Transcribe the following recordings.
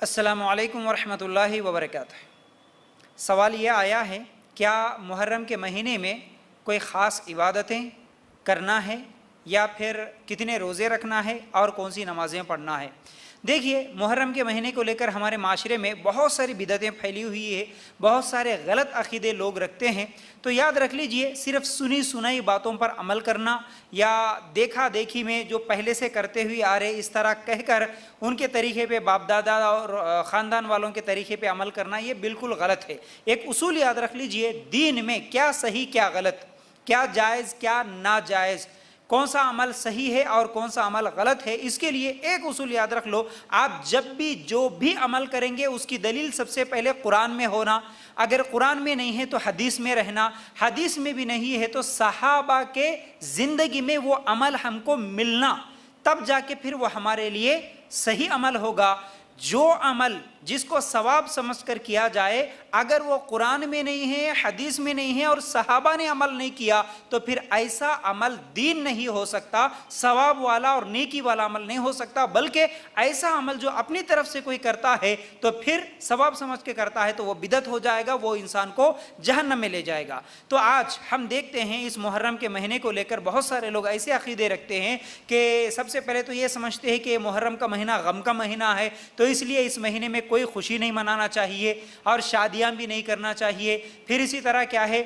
السلام علیکم ورحمۃ اللہ وبرکاتہ۔ سوال یہ آیا ہے، کیا محرم کے مہینے میں کوئی خاص عبادتیں کرنا ہے یا پھر کتنے روزے رکھنا ہے اور کون سی نمازیں پڑھنا ہے؟ دیکھیے، محرم کے مہینے کو لے کر ہمارے معاشرے میں بہت ساری بدعتیں پھیلی ہوئی ہے، بہت سارے غلط عقیدے لوگ رکھتے ہیں۔ تو یاد رکھ لیجئے، صرف سنی سنائی باتوں پر عمل کرنا یا دیکھا دیکھی میں جو پہلے سے کرتے ہوئے آ رہے اس طرح کہہ کر ان کے طریقے پہ باپ دادا اور خاندان والوں کے طریقے پہ عمل کرنا، یہ بالکل غلط ہے۔ ایک اصول یاد رکھ لیجئے، دین میں کیا صحیح کیا غلط، کیا جائز کیا ناجائز، کون سا عمل صحیح ہے اور کون سا عمل غلط ہے، اس کے لیے ایک اصول یاد رکھ لو۔ آپ جب بھی جو بھی عمل کریں گے اس کی دلیل سب سے پہلے قرآن میں ہونا، اگر قرآن میں نہیں ہے تو حدیث میں رہنا، حدیث میں بھی نہیں ہے تو صحابہ کے زندگی میں وہ عمل ہم کو ملنا، تب جا کے پھر وہ ہمارے لیے صحیح عمل ہوگا۔ جو عمل جس کو ثواب سمجھ کر کیا جائے، اگر وہ قرآن میں نہیں ہے، حدیث میں نہیں ہے اور صحابہ نے عمل نہیں کیا تو پھر ایسا عمل دین نہیں ہو سکتا، ثواب والا اور نیکی والا عمل نہیں ہو سکتا، بلکہ ایسا عمل جو اپنی طرف سے کوئی کرتا ہے تو پھر ثواب سمجھ کے کرتا ہے تو وہ بدعت ہو جائے گا، وہ انسان کو جہنم میں لے جائے گا۔ تو آج ہم دیکھتے ہیں اس محرم کے مہینے کو لے کر بہت سارے لوگ ایسے عقیدے رکھتے ہیں کہ سب سے پہلے تو یہ سمجھتے ہیں کہ محرم کا مہینہ غم کا مہینہ ہے، تو اس لیے اس مہینے میں کوئی خوشی نہیں منانا چاہیے اور شادیاں بھی نہیں کرنا چاہیے۔ پھر اسی طرح کیا ہے،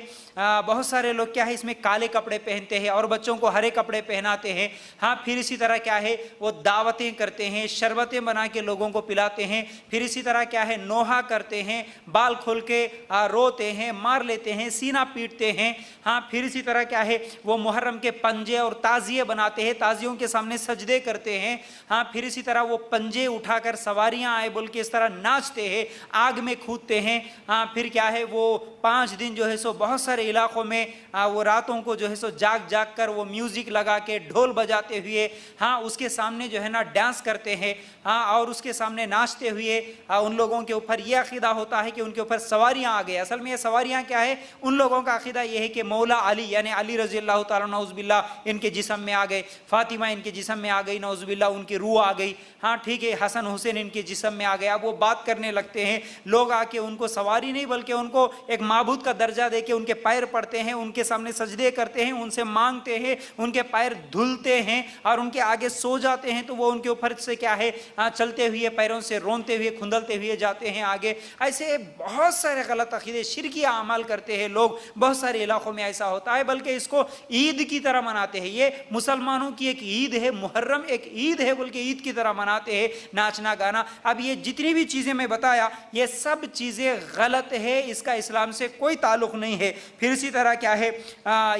بہت سارے لوگ کیا ہے اس میں کالے کپڑے پہنتے ہیں اور بچوں کو ہرے کپڑے پہناتے ہیں۔ ہاں، پھر اسی طرح کیا ہے وہ دعوتیں کرتے ہیں، شربتیں بنا کے لوگوں کو پلاتے ہیں۔ پھر اسی طرح کیا ہے نوحہ کرتے ہیں، بال کھول کے روتے ہیں، مار لیتے ہیں، سینہ پیٹتے ہیں۔ ہاں، پھر اسی طرح کیا ہے وہ محرم کے پنجے اور تعزیے بناتے ہیں، تعزیوں کے سامنے سجدے کرتے ہیں۔ ہاں، پھر اسی طرح وہ پنجے اٹھا کر سواریاں آئے بول کے اس طرح ناچتے ہیں، آگ میں کھودتے ہیں۔ ہاں، پھر کیا ہے وہ 5 دن جو ہے سو بہت سارے علاقوں میں وہ راتوں کو جو ہے سو جاگ جاگ کر وہ میوزک لگا کے ڈھول بجاتے ہوئے ہاں اس کے سامنے جو ہے نا ڈانس کرتے ہیں۔ ہاں، اور اس کے سامنے ناچتے ہوئے ان لوگوں کے اوپر یہ عقیدہ ہوتا ہے کہ ان کے اوپر سواریاں آ گئے۔ اصل میں یہ سواریاں کیا ہے، ان لوگوں کا عقیدہ یہ ہے کہ مولا علی یعنی علی رضی اللہ تعالیٰ نعوذ باللہ ان کے جسم میں آ گئے، فاطمہ ان کے جسم میں آ گئی نعوذ باللہ، ان کی روح آ گئی۔ ہاں ٹھیک ہے، حسن حسین ان کے جسم میں آ گئے۔ اب وہ بات کرنے لگتے ہیں، لوگ آ کے ان کو سواری نہیں بلکہ ان کو ایک معبود کا درجہ دے کے ان کے پیر پڑتے ہیں، ان کے سامنے سجدے کرتے ہیں، ان سے مانگتے ہیں، ان کے پیر دھلتے ہیں اور ان کے آگے سو جاتے ہیں تو وہ ان کے اوپر سے کیا ہے چلتے ہوئے پیروں سے رونتے ہوئے کھندلتے ہوئے جاتے ہیں آگے۔ ایسے بہت سارے غلط عقیدے شرکیہ اعمال کرتے ہیں لوگ، بہت سارے علاقوں میں ایسا ہوتا ہے، بلکہ اس کو عید کی طرح مناتے ہیں۔ یہ مسلمانوں کی ایک عید ہے، محرم ایک عید ہے بلکہ عید کی طرح مناتے ہیں، ناچنا گانا۔ اب یہ جتنی بھی چیزیں میں بتایا یہ سب چیزیں غلط ہے، اس کا اسلام سے کوئی تعلق نہیں ہے۔ پھر اسی طرح کیا ہے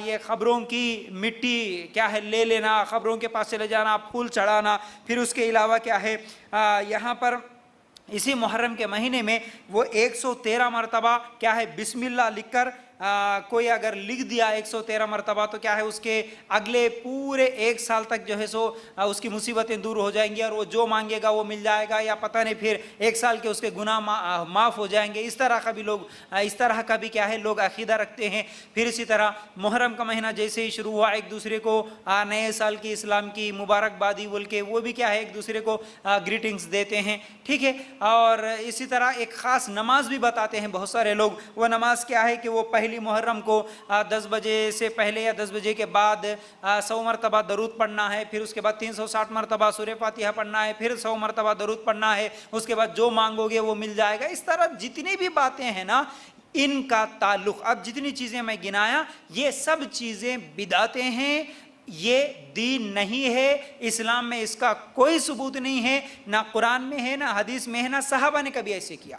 یہ قبروں کی مٹی کیا ہے لے لینا، قبروں کے پاس چلے جانا، پھول چڑھانا۔ پھر اس کے علاوہ کیا ہے یہاں پر اسی محرم کے مہینے میں وہ 113 مرتبہ کیا ہے بسم اللہ لکھ کر کوئی اگر لکھ دیا 113 مرتبہ تو کیا ہے اس کے اگلے پورے 1 سال تک جو ہے سو اس کی مصیبتیں دور ہو جائیں گی اور وہ جو مانگے گا وہ مل جائے گا، یا پتہ نہیں پھر 1 سال کے اس کے گناہ معاف ہو جائیں گے۔ اس طرح کا بھی کیا ہے لوگ عقیدہ رکھتے ہیں۔ پھر اسی طرح محرم کا مہینہ جیسے ہی شروع ہوا ایک دوسرے کو نئے سال کی اسلام کی مبارکبادی بول کے وہ بھی کیا ہے ایک دوسرے کو گریٹنگز دیتے ہیں، ٹھیک ہے۔ اور اسی طرح ایک خاص نماز بھی بتاتے ہیں بہت سارے لوگ۔ وہ نماز کیا ہے کہ وہ پہلی محرم کو 10 بجے سے پہلے یا 10 بجے کے بعد 100 مرتبہ درود پڑھنا ہے، پھر اس کے بعد 360 مرتبہ سورہ فاتحہ پڑھنا ہے، پھر 100 مرتبہ درود پڑھنا ہے، اس کے بعد جو مانگو گے وہ مل جائے گا۔ اس طرح جتنی بھی باتیں ہیں نا ان کا تعلق، اب جتنی چیزیں میں گنایا یہ سب چیزیں بدعتیں ہیں، یہ دین نہیں ہے، اسلام میں اس کا کوئی ثبوت نہیں ہے، نہ قرآن میں ہے نہ حدیث میں ہے، نہ صحابہ نے کبھی ایسے کیا،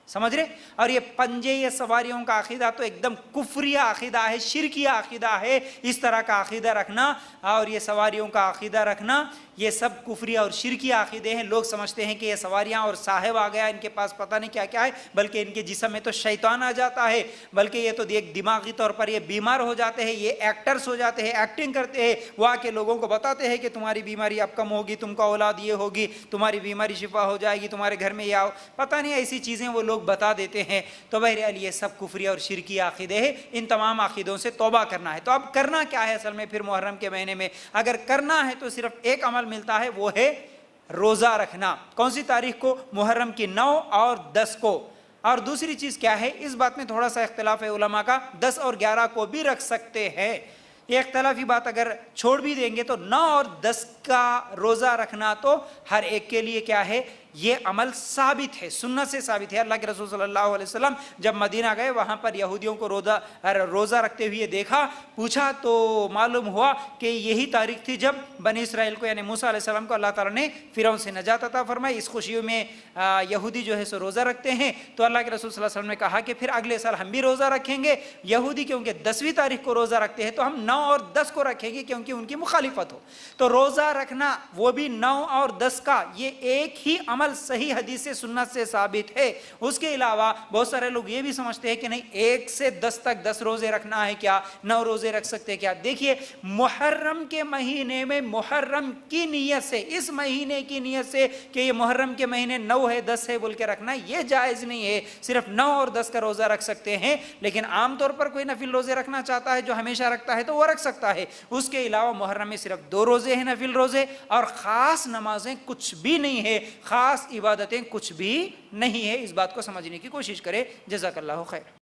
سمجھ رہے۔ اور یہ پنجے یہ سواریوں کا عقیدہ تو ایک دم کفریہ عقیدہ ہے، شرکیہ عقیدہ ہے۔ اس طرح کا عقیدہ رکھنا اور یہ سواریوں کا عقیدہ رکھنا یہ سب کفریہ اور شرکیہ عقیدے ہیں۔ لوگ سمجھتے ہیں کہ یہ سواریاں اور صاحب آ گیا ان کے پاس پتہ نہیں کیا کیا ہے، بلکہ ان کے جسم میں تو شیطان آ جاتا ہے، بلکہ یہ تو ایک دماغی طور پر یہ بیمار ہو جاتے ہیں، یہ ایکٹرز ہو جاتے ہیں، ایکٹنگ کرتے ہیں، وہ آ کے لوگوں کو بتاتے ہیں کہ تمہاری بیماری اب کم ہوگی، تم کا اولاد یہ ہوگی، تمہاری بیماری شفا ہو جائے گی، تمہارے گھر میں یہ آؤ، پتہ نہیں ایسی چیزیں وہ لوگ بتا دیتے ہیں۔ تو بہرحال یہ سب کفری اور شرکی عقیدے ہیں، ان تمام عقیدوں سے توبہ کرنا ہے۔ تو اب کرنا کیا ہے اصل میں پھر محرم کے مہینے میں؟ اگر کرنا ہے تو صرف ایک عمل ملتا ہے، وہ ہے روزہ رکھنا. کون سی تاریخ کو؟ محرم کی 9 اور 10 کو. اور دوسری چیز کیا ہے، اس بات میں تھوڑا سا اختلاف ہے علماء کا، 10 اور 11 کو بھی رکھ سکتے ہیں. یہ اختلافی بات اگر چھوڑ بھی دیں گے تو 9 اور 10 کا روزہ رکھنا تو ہر ایک کے لیے کیا ہے، یہ عمل ثابت ہے، سنت سے ثابت ہے. اللہ کے رسول صلی اللہ علیہ وسلم جب مدینہ گئے، وہاں پر یہودیوں کو روزہ رکھتے ہوئے دیکھا، پوچھا تو معلوم ہوا کہ یہی تاریخ تھی جب بنی اسرائیل کو یعنی موسیٰ علیہ السلام کو اللہ تعالیٰ نے فرعون سے نجات عطا فرمائی. اس خوشیوں میں یہودی جو ہے سو روزہ رکھتے ہیں. تو اللہ کے رسول صلی اللہ علیہ وسلم نے کہا کہ پھر اگلے سال ہم بھی روزہ رکھیں گے. یہودی کیونکہ 10ویں تاریخ کو روزہ رکھتے ہیں تو ہم 9 اور 10 کو رکھیں گے کیونکہ ان کی مخالفت ہو. تو روزہ رکھنا وہ بھی 9 اور 10 کا، یہ ایک ہی عمل صحیح حدیث سے سنت سے ثابت ہے. اس کے علاوہ بہت سارے لوگ یہ بھی سمجھتے ہیں کہ نہیں 1 سے 10 تک 10 روزے رکھنا ہے، کیا 9 روزے رکھ سکتے کیا؟ دیکھیے محرم کے مہینے میں محرم کی نیت سے، اس مہینے کی نیت سے کہ یہ محرم کے مہینے 9 ہے 10 ہے بول کے رکھنا یہ جائز نہیں ہے. صرف 9 اور 10 کا روزہ رکھ سکتے ہیں، لیکن عام طور پر کوئی نفل روزے رکھنا چاہتا ہے جو ہمیشہ رکھتا ہے تو وہ رکھ سکتا ہے. اس کے علاوہ محرم میں صرف 2 روزے ہیں نفل روزے، اور خاص نمازیں کچھ بھی نہیں ہے، خاص عبادتیں کچھ بھی نہیں ہے. اس بات کو سمجھنے کی کوشش کرے. جزاک اللہ خیر.